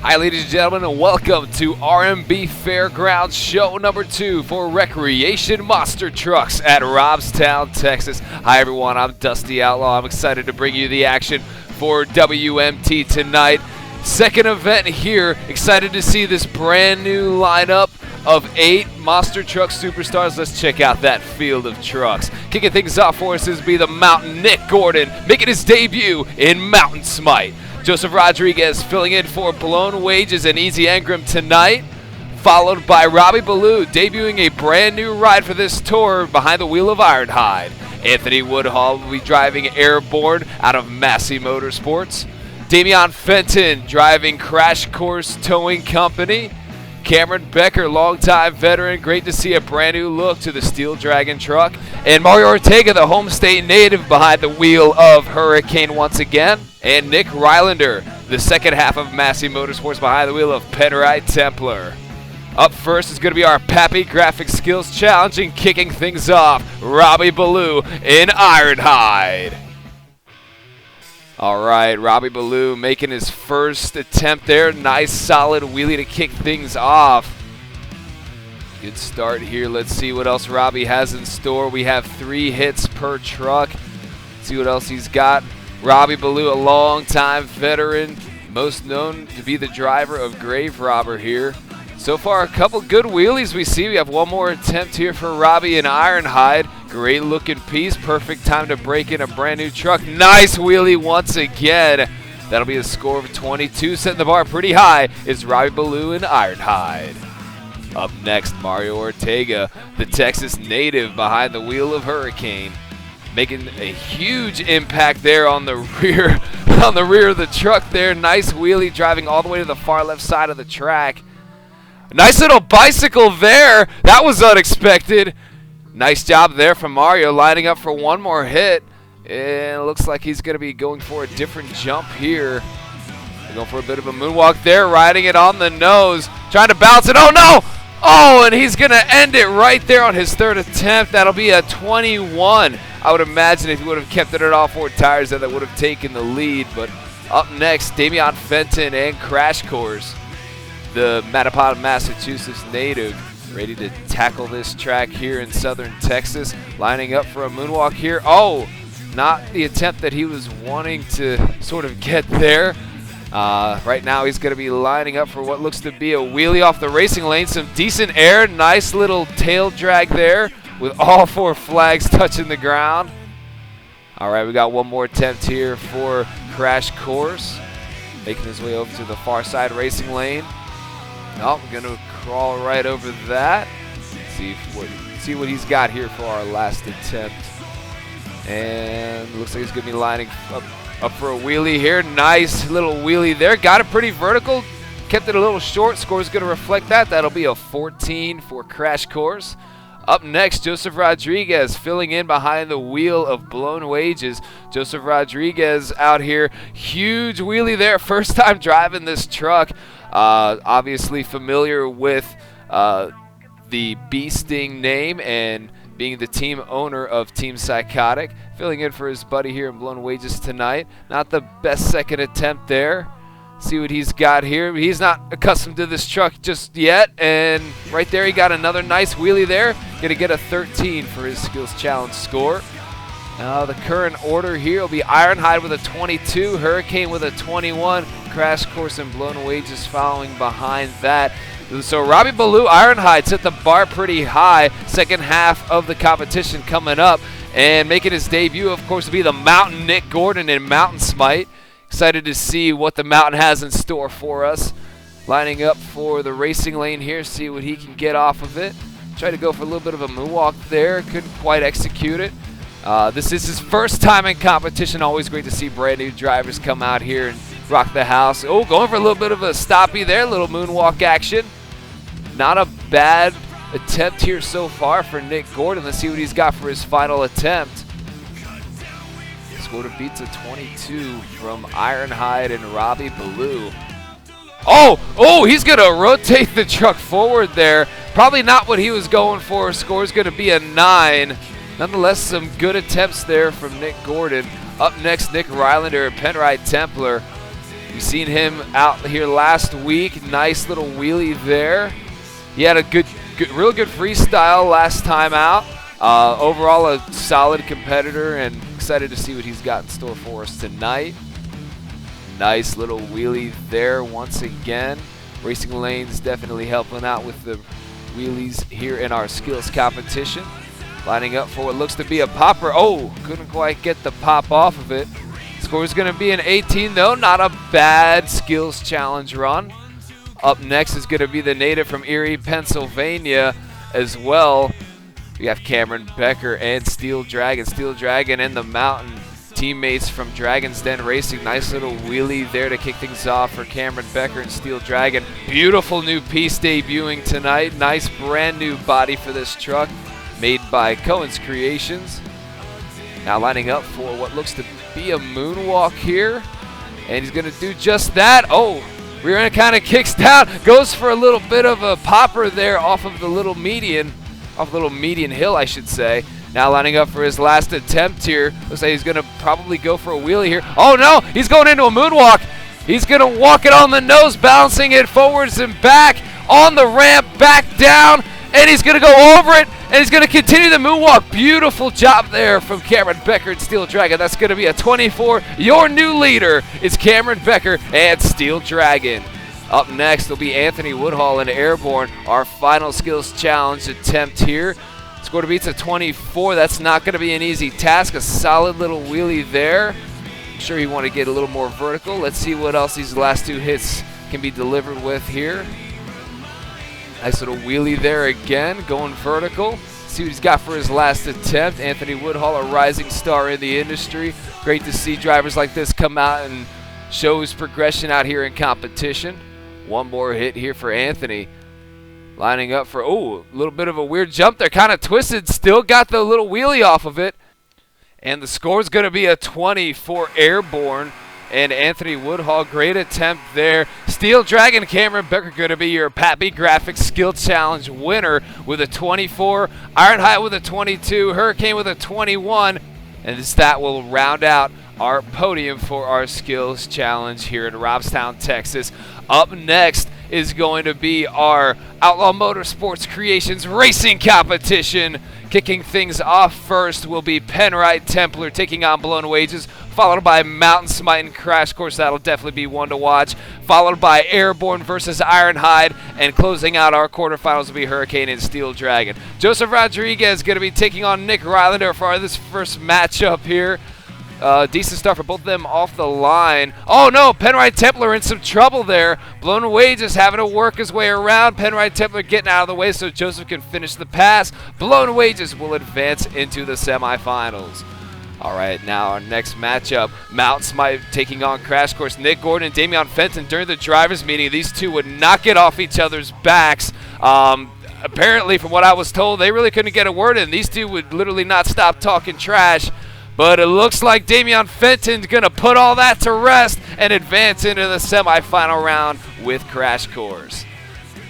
Hi, ladies and gentlemen, and welcome to RMB Fairgrounds show number 2 for Wreckreation Monster Trucks at Robstown, Texas. Hi, everyone. I'm Dusty Outlaw. I'm excited to bring you the action for WMT tonight. Second event here. Excited to see this brand new lineup of 8 Monster Truck Superstars. Let's check out that field of trucks. Kicking things off for us is the Mountain Nick Gordon, making his debut in Mountain Smite. Joseph Rodriguez filling in for Blown Wages and Easy Engram tonight, followed by Robbie Ballou debuting a brand new ride for this tour behind the wheel of Ironhide. Anthony Woodhall will be driving Airborne out of Massey Motorsports. Damian Fenton driving Crash Course Towing Company. Cameron Becker, longtime veteran, great to see a brand new look to the Steel Dragon truck. And Mario Ortega, the home state native, behind the wheel of Hurricane once again. And Nick Rylander, the second half of Massey Motorsports, behind the wheel of Penrite Templar. Up first is going to be our Pappy Graphic Skills Challenge, and kicking things off, Robbie Ballou in Ironhide. All right, Robbie Ballou making his first attempt there. Nice solid wheelie to kick things off. Good start here. Let's see what else Robbie has in store. We have 3 hits per truck. Let's see what else he's got. Robbie Ballou, a long-time veteran, most known to be the driver of Grave Robber here. So far, a couple good wheelies we see. We have one more attempt here for Robbie in Ironhide. Great looking piece. Perfect time to break in a brand new truck. Nice wheelie once again. That'll be a score of 22. Setting the bar pretty high is Robbie Ballou in Ironhide. Up next, Mario Ortega, the Texas native, behind the wheel of Hurricane. Making a huge impact there on the rear, of the truck there. Nice wheelie, driving all the way to the far left side of the track. Nice little bicycle there. That was unexpected. Nice job there from Mario, lining up for one more hit. And it looks like he's going to be going for a different jump here. Going for a bit of a moonwalk there, riding it on the nose, trying to bounce it. Oh, no! Oh, and he's going to end it right there on his third attempt. That'll be a 21. I would imagine if he would have kept it at all 4 tires, that would have taken the lead. But up next, Damian Fenton and Crash Course, the Mattapan, Massachusetts native, ready to tackle this track here in southern Texas. Lining up for a moonwalk here. Oh, not the attempt that he was wanting to sort of get there. Right now he's going to be lining up for what looks to be a wheelie off the racing lane. Some decent air. Nice little tail drag there with all 4 flags touching the ground. All right, we got one more attempt here for Crash Course, making his way over to the far side racing lane. Oh, we're going to crawl right over that. See what he's got here for our last attempt. And looks like he's going to be lining up for a wheelie here. Nice little wheelie there. Got it pretty vertical. Kept it a little short. Score's going to reflect that. That'll be a 14 for Crash Course. Up next, Joseph Rodriguez filling in behind the wheel of Blown Wages. Joseph Rodriguez out here. Huge wheelie there. First time driving this truck. Obviously familiar with the Bee Sting name and being the team owner of Team Psychotic. Filling in for his buddy here in Blown Wages tonight. Not the best second attempt there. See what he's got here. He's not accustomed to this truck just yet. And right there, he got another nice wheelie there. Going to get a 13 for his Skills Challenge score. The current order here will be Ironhide with a 22, Hurricane with a 21, Crash Course and Blown Wages following behind that. So Robbie Ballou, Ironhide, set the bar pretty high. Second half of the competition coming up. And making his debut, of course, will be the Mountain Nick Gordon in Mountain Smite. Excited to see what the Mountain has in store for us. Lining up for the racing lane here, see what he can get off of it. Tried to go for a little bit of a moonwalk there, couldn't quite execute it. This is his first time in competition. Always great to see brand new drivers come out here and rock the house. Oh, going for a little bit of a stoppie there, little moonwalk action. Not a bad attempt here so far for Nick Gordon. Let's see what he's got for his final attempt. Scored a beats a 22 from Ironhide and Robbie Ballou. Oh, he's going to rotate the truck forward there. Probably not what he was going for. Score's going to be a 9. Nonetheless, some good attempts there from Nick Gordon. Up next, Nick Rylander and Penrite Templar. We've seen him out here last week. Nice little wheelie there. He had a real good freestyle last time out. Overall, a solid competitor, and excited to see what he's got in store for us tonight. Nice little wheelie there once again. Racing Lanes definitely helping out with the wheelies here in our skills competition. Lining up for what looks to be a popper. Oh, couldn't quite get the pop off of it. Score is going to be an 18 though. Not a bad skills challenge run. Up next is going to be the native from Erie, Pennsylvania as well. We have Cameron Becker and Steel Dragon. Steel Dragon and the Mountain teammates from Dragon's Den Racing. Nice little wheelie there to kick things off for Cameron Becker and Steel Dragon. Beautiful new piece debuting tonight. Nice brand new body for this truck made by Cohen's Creations. Now lining up for what looks to be a moonwalk here. And he's going to do just that. Oh, rear end kind of kicks down. Goes for a little bit of a popper there off of the little median. Off the little median hill, I should say. Now lining up for his last attempt here. Looks like he's going to probably go for a wheelie here. Oh no, he's going into a moonwalk. He's going to walk it on the nose, bouncing it forwards and back on the ramp, back down, and he's going to go over it, and he's going to continue the moonwalk. Beautiful job there from Cameron Becker and Steel Dragon. That's going to be a 24. Your new leader is Cameron Becker and Steel Dragon. Up next will be Anthony Woodhall and Airborne, our final skills challenge attempt here. Score to beat's a 24. That's not going to be an easy task. A solid little wheelie there. I'm sure he want to get a little more vertical. Let's see what else these last two hits can be delivered with here. Nice little wheelie there again, going vertical. See what he's got for his last attempt. Anthony Woodhall, a rising star in the industry. Great to see drivers like this come out and show his progression out here in competition. One more hit here for Anthony. Lining up for, oh, a little bit of a weird jump there. Kind of twisted. Still got the little wheelie off of it. And the score is going to be a 20 for Airborne and Anthony Woodhall. Great attempt there. Steel Dragon Cameron Becker going to be your Pappy Graphics Skill Challenge winner with a 24. Ironhide with a 22. Hurricane with a 21. And that will round out our podium for our skills challenge here in Robstown, Texas. Up next is going to be our Outlaw Motorsports Creations Racing Competition. Kicking things off first will be Penrite Templar taking on Blown Wages, followed by Mountain Smite and Crash Course. That'll definitely be one to watch. Followed by Airborne versus Ironhide, and closing out our quarterfinals will be Hurricane and Steel Dragon. Joseph Rodriguez going to be taking on Nick Rylander for this first matchup here. Decent start for both of them off the line. Oh no, Penrite Templar in some trouble there. Blown Wages having to work his way around. Penrite Templar getting out of the way so Joseph can finish the pass. Blown Wages will advance into the semifinals. All right, now our next matchup, Mountain Smite taking on Crash Course. Nick Gordon and Damian Fenton. During the drivers' meeting, these two would not get off each other's backs. Apparently, from what I was told, they really couldn't get a word in. These two would literally not stop talking trash. But it looks like Damian Fenton's going to put all that to rest and advance into the semifinal round with Crash Course.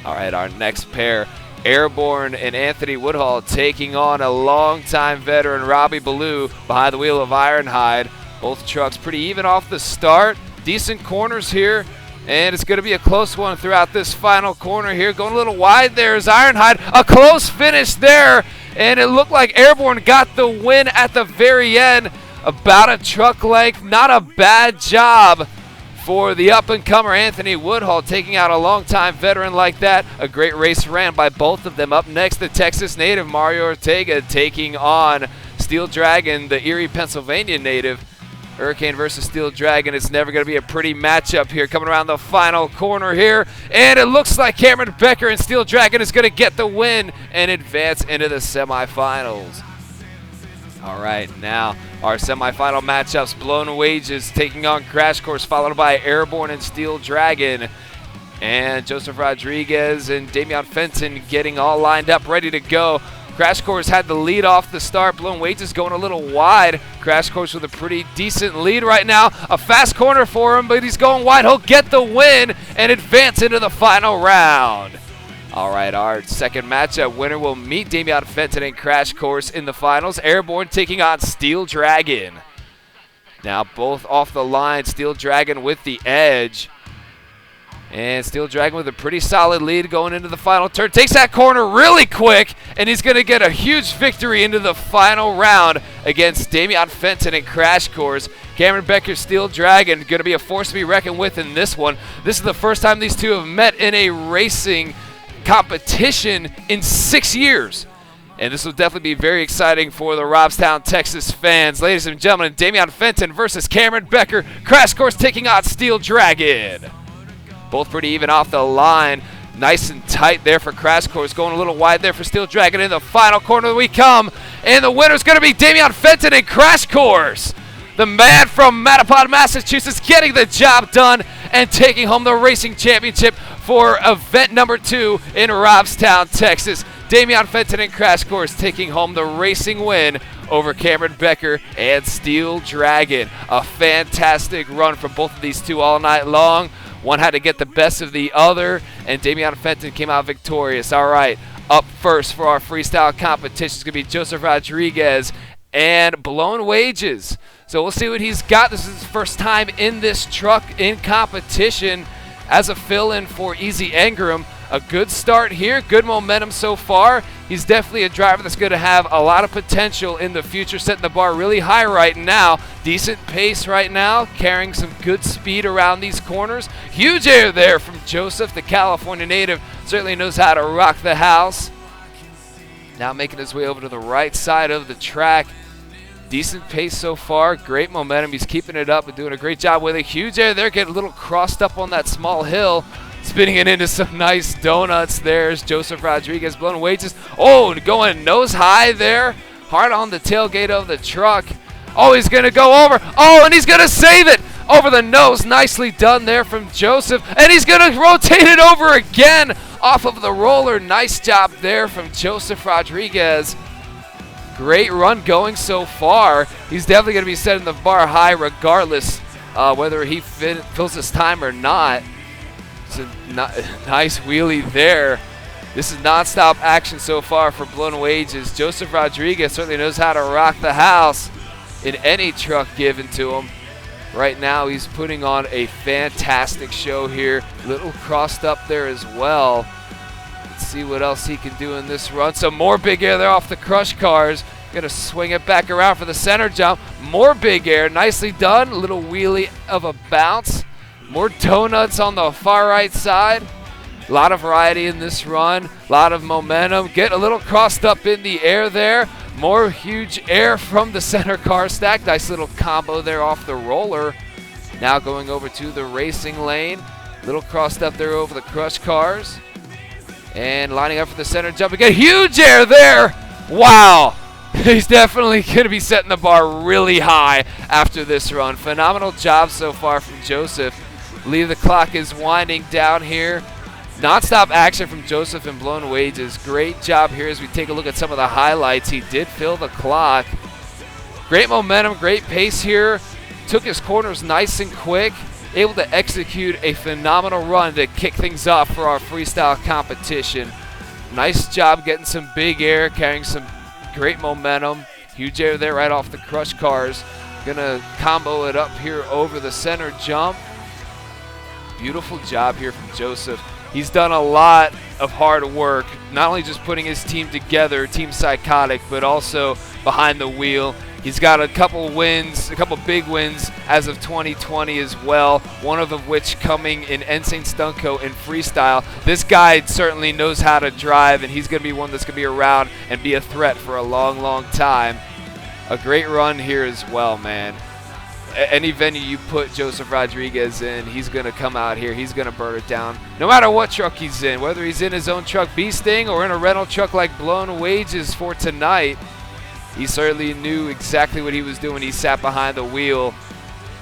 All right, our next pair, Airborne and Anthony Woodhall taking on a longtime veteran, Robbie Ballou, behind the wheel of Ironhide. Both trucks pretty even off the start. Decent corners here, and it's going to be a close one throughout this final corner here. Going a little wide there is Ironhide. A close finish there. And it looked like Airborne got the win at the very end. About a truck length. Not a bad job for the up-and-comer Anthony Woodhall, taking out a longtime veteran like that. A great race ran by both of them. Up next, the Texas native Mario Ortega taking on Steel Dragon, the Erie, Pennsylvania native. Hurricane versus Steel Dragon. It's never going to be a pretty matchup here. Coming around the final corner here. And it looks like Cameron Becker and Steel Dragon is going to get the win and advance into the semifinals. All right, now our semifinal matchups. Blown Wages taking on Crash Course, followed by Airborne and Steel Dragon. And Joseph Rodriguez and Damian Fenton getting all lined up, ready to go. Crash Course had the lead off the start. Blown Wages going a little wide. Crash Course with a pretty decent lead right now. A fast corner for him, but he's going wide. He'll get the win and advance into the final round. All right, our second matchup winner will meet Damian Fenton and Crash Course in the finals. Airborne taking on Steel Dragon. Now both off the line. Steel Dragon with the edge. And Steel Dragon with a pretty solid lead going into the final turn. Takes that corner really quick, and he's going to get a huge victory into the final round against Damian Fenton and Crash Course. Cameron Becker, Steel Dragon, going to be a force to be reckoned with in this one. This is the first time these two have met in a racing competition in 6 years. And this will definitely be very exciting for the Robstown, Texas fans. Ladies and gentlemen, Damian Fenton versus Cameron Becker. Crash Course taking on Steel Dragon. Both pretty even off the line. Nice and tight there for Crash Course. Going a little wide there for Steel Dragon. In the final corner we come. And the winner's going to be Damian Fenton and Crash Course. The man from Mattapan, Massachusetts, getting the job done and taking home the racing championship for event number 2 in Robstown, Texas. Damian Fenton and Crash Course taking home the racing win over Cameron Becker and Steel Dragon. A fantastic run from both of these two all night long. One had to get the best of the other, and Damian Fenton came out victorious. All right, up first for our freestyle competition is going to be Joseph Rodriguez and Blown Wages. So we'll see what he's got. This is his first time in this truck in competition as a fill-in for Easy Engram. A good start here, good momentum so far. He's definitely a driver that's going to have a lot of potential in the future, setting the bar really high right now. Decent pace right now, carrying some good speed around these corners. Huge air there from Joseph, the California native. Certainly knows how to rock the house. Now making his way over to the right side of the track. Decent pace so far, great momentum. He's keeping it up and doing a great job with it. Huge air there, getting a little crossed up on that small hill. Spinning it into some nice donuts. There's Joseph Rodriguez, Blown Wages. Oh, going nose high there. Hard on the tailgate of the truck. Oh, he's going to go over. Oh, and he's going to save it over the nose. Nicely done there from Joseph. And he's going to rotate it over again off of the roller. Nice job there from Joseph Rodriguez. Great run going so far. He's definitely going to be setting the bar high regardless whether he fills his time or not. It's a nice wheelie there. This is non-stop action so far for Blown Wages. Joseph Rodriguez certainly knows how to rock the house in any truck given to him. Right now he's putting on a fantastic show here. Little crossed up there as well. Let's see what else he can do in this run. Some more big air there off the crush cars. Gonna swing it back around for the center jump. More big air, nicely done. A little wheelie of a bounce. More donuts on the far right side. A lot of variety in this run. A lot of momentum. Get a little crossed up in the air there. More huge air from the center car stack. Nice little combo there off the roller. Now going over to the racing lane. Little crossed up there over the crush cars. And lining up for the center jump again. Huge air there. Wow. He's definitely going to be setting the bar really high after this run. Phenomenal job so far from Joseph. I believe the clock is winding down here. Non-stop action from Joseph and Blown Wages. Great job here as we take a look at some of the highlights. He did fill the clock. Great momentum, great pace here. Took his corners nice and quick. Able to execute a phenomenal run to kick things off for our freestyle competition. Nice job getting some big air, carrying some great momentum. Huge air there right off the crush cars. Gonna combo it up here over the center jump. Beautiful job here from Joseph. He's done a lot of hard work, not only just putting his team together, Team Psychotic, but also behind the wheel. He's got a couple wins, a couple big wins as of 2020 as well, one of which coming in Insane Stunko and Freestyle. This guy certainly knows how to drive, and he's going to be one that's going to be around and be a threat for a long, long time. A great run here as well, man. Any venue you put Joseph Rodriguez in, he's going to come out here. He's going to burn it down. No matter what truck he's in, whether he's in his own truck, B-Sting, or in a rental truck like Blown Wages for tonight, he certainly knew exactly what he was doing. He sat behind the wheel,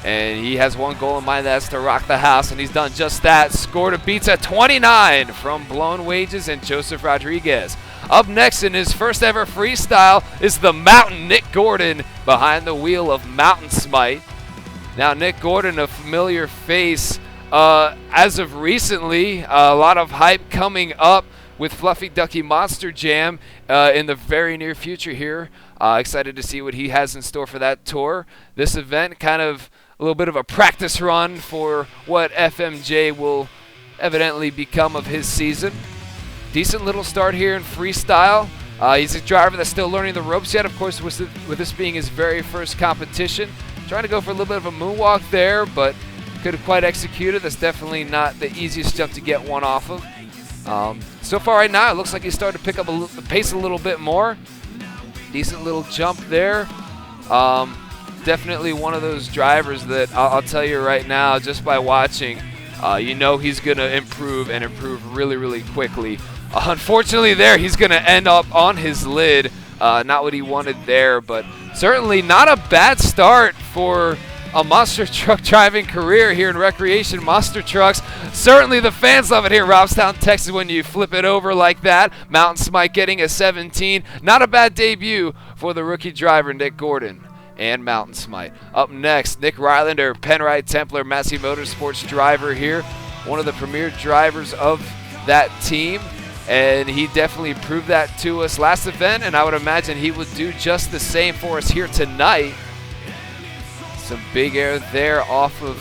and he has one goal in mind, that's to rock the house, and he's done just that. Scored a beats at 29 from Blown Wages and Joseph Rodriguez. Up next in his first ever freestyle is the Mountain Nick Gordon behind the wheel of Mountain Smite. Now, Nick Gordon, a familiar face as of recently. A lot of hype coming up with Fluffy Ducky Monster Jam in the very near future here. Excited to see what he has in store for that tour. This event kind of a little bit of a practice run for what FMJ will evidently become of his season. Decent little start here in Freestyle. He's a driver that's still learning the ropes yet, of course, with this being his very first competition. Trying to go for a little bit of a moonwalk there, but couldn't quite execute it. That's definitely not the easiest jump to get one off of. So far right now, it looks like he's starting to pick up the pace a little bit more. Decent little jump there. Definitely one of those drivers that I'll tell you right now, just by watching, you know he's going to improve and improve really, really quickly. Unfortunately there, he's going to end up on his lid. Not what he wanted there, but certainly not a bad start for a monster truck driving career here in Wreckreation. Monster trucks, certainly the fans love it here in Robstown, Texas when you flip it over like that. Mountain Smite getting a 17. Not a bad debut for the rookie driver, Nick Gordon and Mountain Smite. Up next, Nick Rylander, Penrite Templar, Massey Motorsports driver here. One of the premier drivers of that team. And he definitely proved that to us last event, and I would imagine he would do just the same for us here tonight. Some big air there off of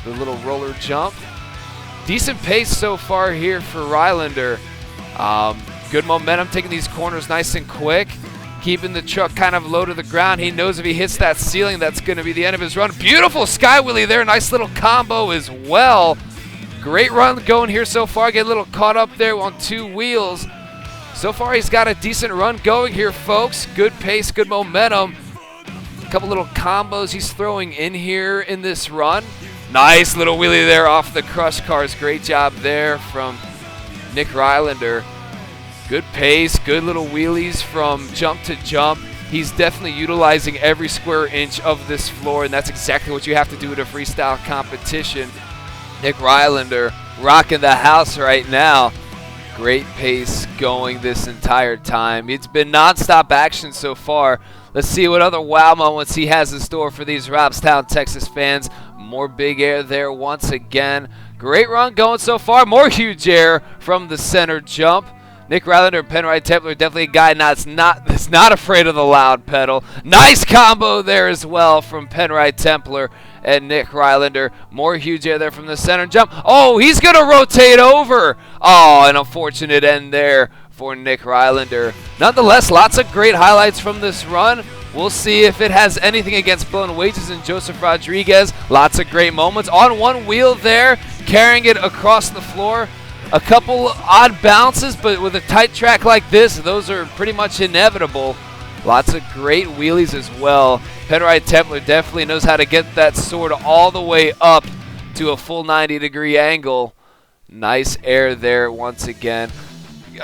the little roller jump. Decent pace so far here for Rylander. Good momentum, taking these corners nice and quick. Keeping the truck kind of low to the ground. He knows if he hits that ceiling, that's going to be the end of his run. Beautiful sky wheelie there. Nice little combo as well. Great run going here so far. Get a little caught up there on two wheels. So far, he's got a decent run going here, folks. Good pace, good momentum. A couple little combos he's throwing in here in this run. Nice little wheelie there off the crush cars. Great job there from Nick Rylander. Good pace, good little wheelies from jump to jump. He's definitely utilizing every square inch of this floor, and that's exactly what you have to do at a freestyle competition. Nick Rylander rocking the house right now. Great pace going this entire time. It's been non-stop action so far. Let's see what other wow moments he has in store for these Robstown, Texas fans. More big air there once again. Great run going so far. More huge air from the center jump. Nick Rylander, Penrite Templar, definitely a guy that's not afraid of the loud pedal. Nice combo there as well from Penrite Templar and Nick Rylander. More huge air there from the center jump. Oh, he's going to rotate over. Oh, an unfortunate end there for Nick Rylander. Nonetheless, lots of great highlights from this run. We'll see if it has anything against Blown Wages and Joseph Rodriguez. Lots of great moments. On one wheel there, carrying it across the floor. A couple odd bounces, but with a tight track like this, those are pretty much inevitable. Lots of great wheelies as well. Penrite Templar definitely knows how to get that sword all the way up to a full 90-degree angle. Nice air there once again.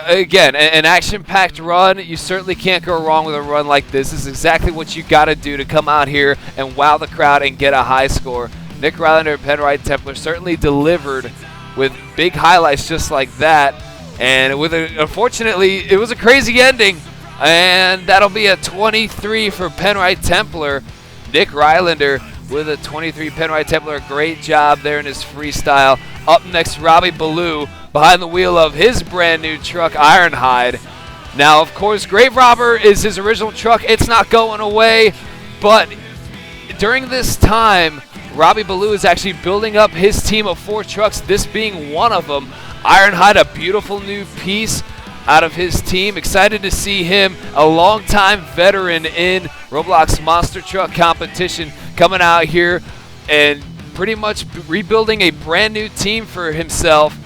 Again, an action-packed run. You certainly can't go wrong with a run like this. This is exactly what you got to do to come out here and wow the crowd and get a high score. Nick Rylander and Penrite Templar certainly delivered with big highlights just like that. And with unfortunately, it was a crazy ending. And that'll be a 23 for Penrite Templar. Nick Rylander with a 23. Penrite Templar, great job there in his freestyle. Up next, Robbie Ballou behind the wheel of his brand new truck, Ironhide. Now, of course, Grave Robber is his original truck. It's not going away. But during this time, Robbie Ballou is actually building up his team of 4 trucks, this being one of them. Ironhide, a beautiful new piece out of his team. Excited to see him, a longtime veteran in Roblox monster truck competition, coming out here and pretty much rebuilding a brand new team for himself.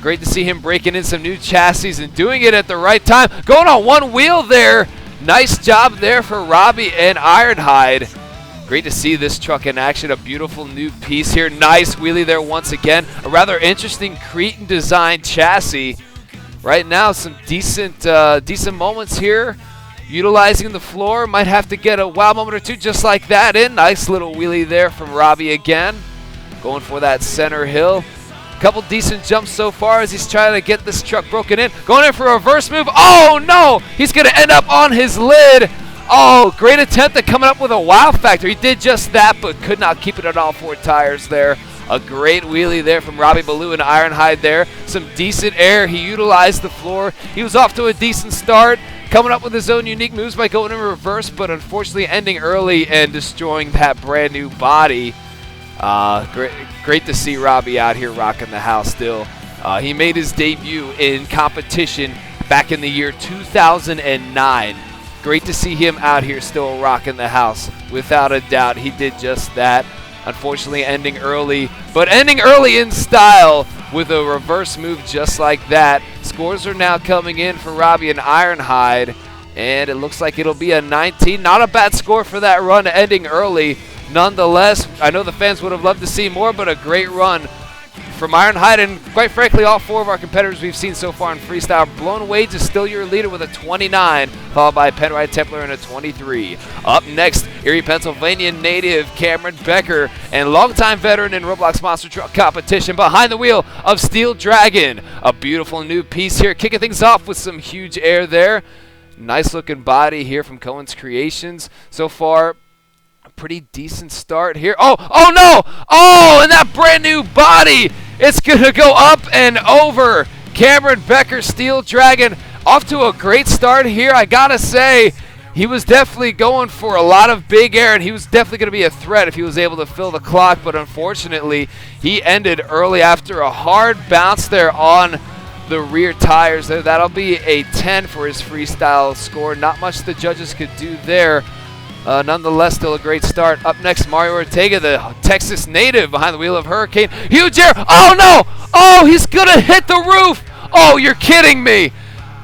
Great to see him breaking in some new chassis and doing it at the right time. Going on one wheel there. Nice job there for Robbie and Ironhide. Great to see this truck in action. A beautiful new piece here. Nice wheelie there once again. A rather interesting Cretan design chassis. Right now, some decent moments here. Utilizing the floor. Might have to get a wow moment or two just like that in. Nice little wheelie there from Robbie again. Going for that center hill. Couple decent jumps so far as he's trying to get this truck broken in. Going in for a reverse move. Oh, no! He's going to end up on his lid. Oh, great attempt at coming up with a wow factor. He did just that, but could not keep it on all 4 tires there. A great wheelie there from Robbie Ballou and Ironhide there. Some decent air. He utilized the floor. He was off to a decent start, coming up with his own unique moves by going in reverse, but unfortunately ending early and destroying that brand new body. Great to see Robbie out here rocking the house still. He made his debut in competition back in the year 2009. Great to see him out here still rocking the house. Without a doubt, he did just that. Unfortunately ending early, but ending early in style with a reverse move just like that. Scores are now coming in for Robbie and Ironhide, and it looks like it'll be a 19. Not a bad score for that run ending early. Nonetheless, I know the fans would have loved to see more, but a great run from Ironhide, and quite frankly, all four of our competitors we've seen so far in Freestyle. Blown Wage is still your leader with a 29, followed by Penrite Templar and a 23. Up next, Erie, Pennsylvania native Cameron Becker and longtime veteran in Roblox Monster Truck competition behind the wheel of Steel Dragon. A beautiful new piece here, kicking things off with some huge air there. Nice looking body here from Cohen's Creations. So far, a pretty decent start here. Oh no! Oh, and that brand new body! It's going to go up and over. Cameron Becker, Steel Dragon, off to a great start here. I got to say, he was definitely going for a lot of big air, and he was definitely going to be a threat if he was able to fill the clock, but unfortunately, he ended early after a hard bounce there on the rear tires. That'll be a 10 for his freestyle score. Not much the judges could do there. Nonetheless, still a great start. Up next, Mario Ortega, the Texas native behind the wheel of Hurricane. Huge air. Oh, no. Oh, he's going to hit the roof. Oh, you're kidding me.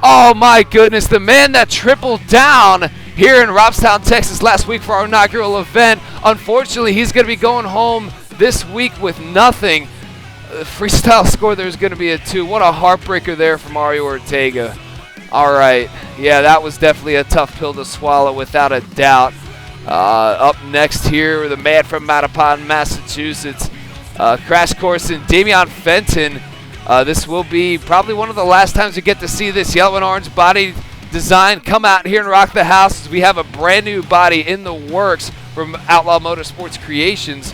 Oh, my goodness. The man that tripled down here in Robstown, Texas last week for our inaugural event. Unfortunately, he's going to be going home this week with nothing. Freestyle score, there's going to be a 2. What a heartbreaker there for Mario Ortega. All right. Yeah, that was definitely a tough pill to swallow without a doubt. Up next here, the man from Mattapan, Massachusetts, Crash Course and Damian Fenton. This will be probably one of the last times we get to see this yellow and orange body design come out here and rock the house. We have a brand new body in the works from Outlaw Motorsports Creations.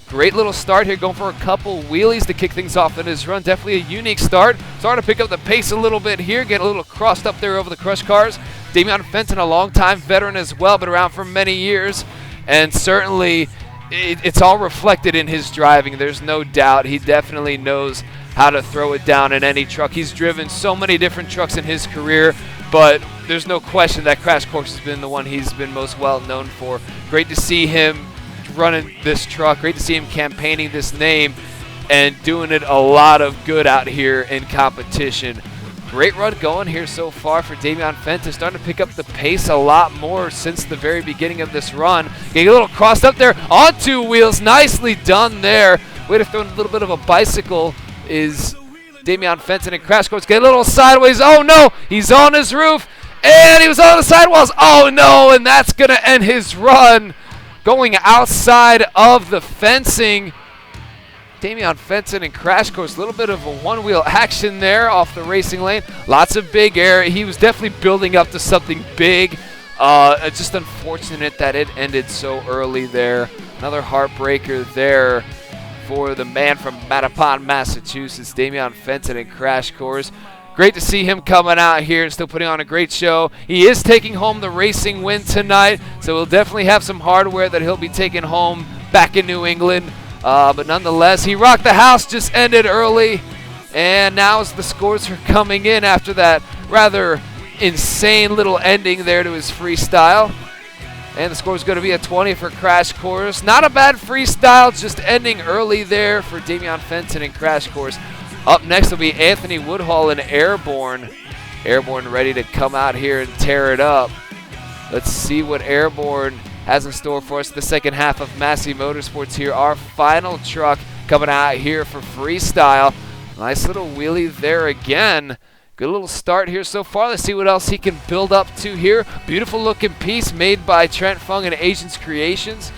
Great little start here, going for a couple wheelies to kick things off in his run. Definitely a unique start. Starting to pick up the pace a little bit here, getting a little crossed up there over the crush cars. Damian Fenton, a longtime veteran as well, been around for many years. And certainly, it's all reflected in his driving. There's no doubt. He definitely knows how to throw it down in any truck. He's driven so many different trucks in his career, but there's no question that Crash Course has been the one he's been most well known for. Great to see him running this truck. Great to see him campaigning this name and doing it a lot of good out here in competition. Great run going here so far for Damian Fenton. Starting to pick up the pace a lot more since the very beginning of this run. Getting a little crossed up there on 2 wheels. Nicely done there. Way to throw in a little bit of a bicycle is Damian Fenton, and Crash Course get a little sideways. Oh no, he's on his roof and he was on the sidewalls. Oh no, and that's going to end his run. Going outside of the fencing. Damian Fenton and Crash Course, a little bit of a one-wheel action there off the racing lane. Lots of big air. He was definitely building up to something big. It's just unfortunate that it ended so early there. Another heartbreaker there for the man from Mattapan, Massachusetts, Damian Fenton and Crash Course. Great to see him coming out here and still putting on a great show. He is taking home the racing win tonight, so we'll definitely have some hardware that he'll be taking home back in New England. But nonetheless, he rocked the house, just ended early. And now as the scores are coming in after that rather insane little ending there to his freestyle. And the score is going to be a 20 for Crash Course. Not a bad freestyle, just ending early there for Damian Fenton and Crash Course. Up next will be Anthony Woodhull and Airborne. Airborne ready to come out here and tear it up. Let's see what Airborne has in store for us the second half of Massey Motorsports here. Our final truck coming out here for freestyle. Nice little wheelie there again. Good little start here so far. Let's see what else he can build up to here. Beautiful looking piece made by Trent Fung and Asians Creations.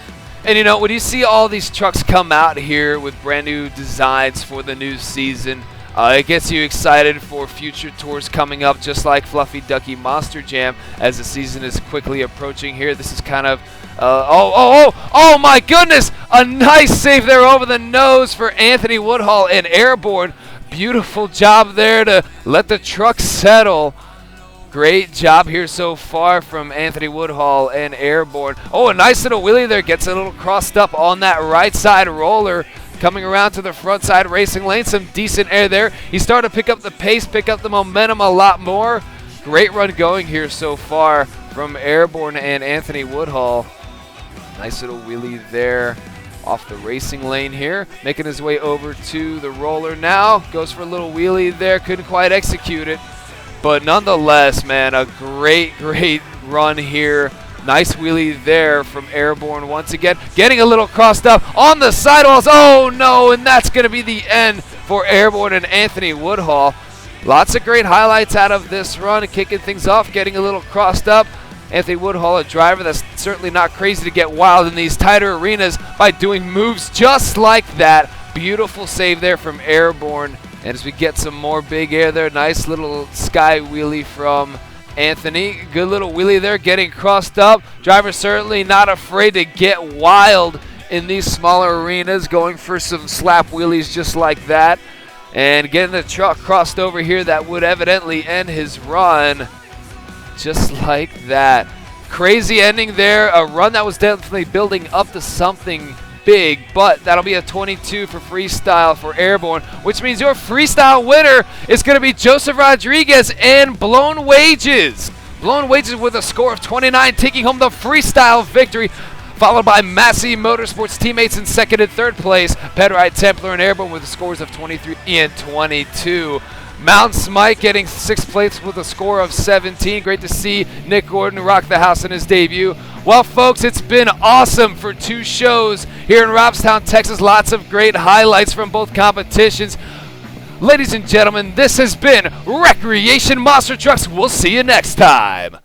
And you know, when you see all these trucks come out here with brand new designs for the new season, It gets you excited for future tours coming up, just like Fluffy Ducky Monster Jam, as the season is quickly approaching here. This is kind of, oh my goodness! A nice save there over the nose for Anthony Woodhull and Airborne. Beautiful job there to let the truck settle. Great job here so far from Anthony Woodhull and Airborne. Oh, a nice little wheelie there. Gets a little crossed up on that right side roller. Coming around to the front side racing lane. Some decent air there. He started to pick up the pace, pick up the momentum a lot more. Great run going here so far from Airborne and Anthony Woodhull. Nice little wheelie there off the racing lane here. Making his way over to the roller now. Goes for a little wheelie there. Couldn't quite execute it. But nonetheless, man, a great run here. Nice wheelie there from Airborne once again. Getting a little crossed up on the sidewalls. Oh, no, and that's going to be the end for Airborne and Anthony Woodhull. Lots of great highlights out of this run. Kicking things off, getting a little crossed up. Anthony Woodhull, a driver that's certainly not crazy to get wild in these tighter arenas by doing moves just like that. Beautiful save there from Airborne. And as we get some more big air there, nice little sky wheelie from Anthony. Good little wheelie there, getting crossed up. Driver certainly not afraid to get wild in these smaller arenas, going for some slap wheelies just like that. And getting the truck crossed over here, that would evidently end his run just like that. Crazy ending there, a run that was definitely building up to something big, but that'll be a 22 for Freestyle for Airborne, which means your Freestyle winner is going to be Joseph Rodriguez and Blown Wages. Blown Wages with a score of 29, taking home the Freestyle victory, followed by Massey Motorsports teammates in second and third place, Pedrite Templar and Airborne with the scores of 23 and 22. Mountain Smite getting sixth place with a score of 17. Great to see Nick Gordon rock the house in his debut. Well, folks, it's been awesome for two shows here in Robstown, Texas. Lots of great highlights from both competitions. Ladies and gentlemen, this has been Wreckreation Monster Trucks. We'll see you next time.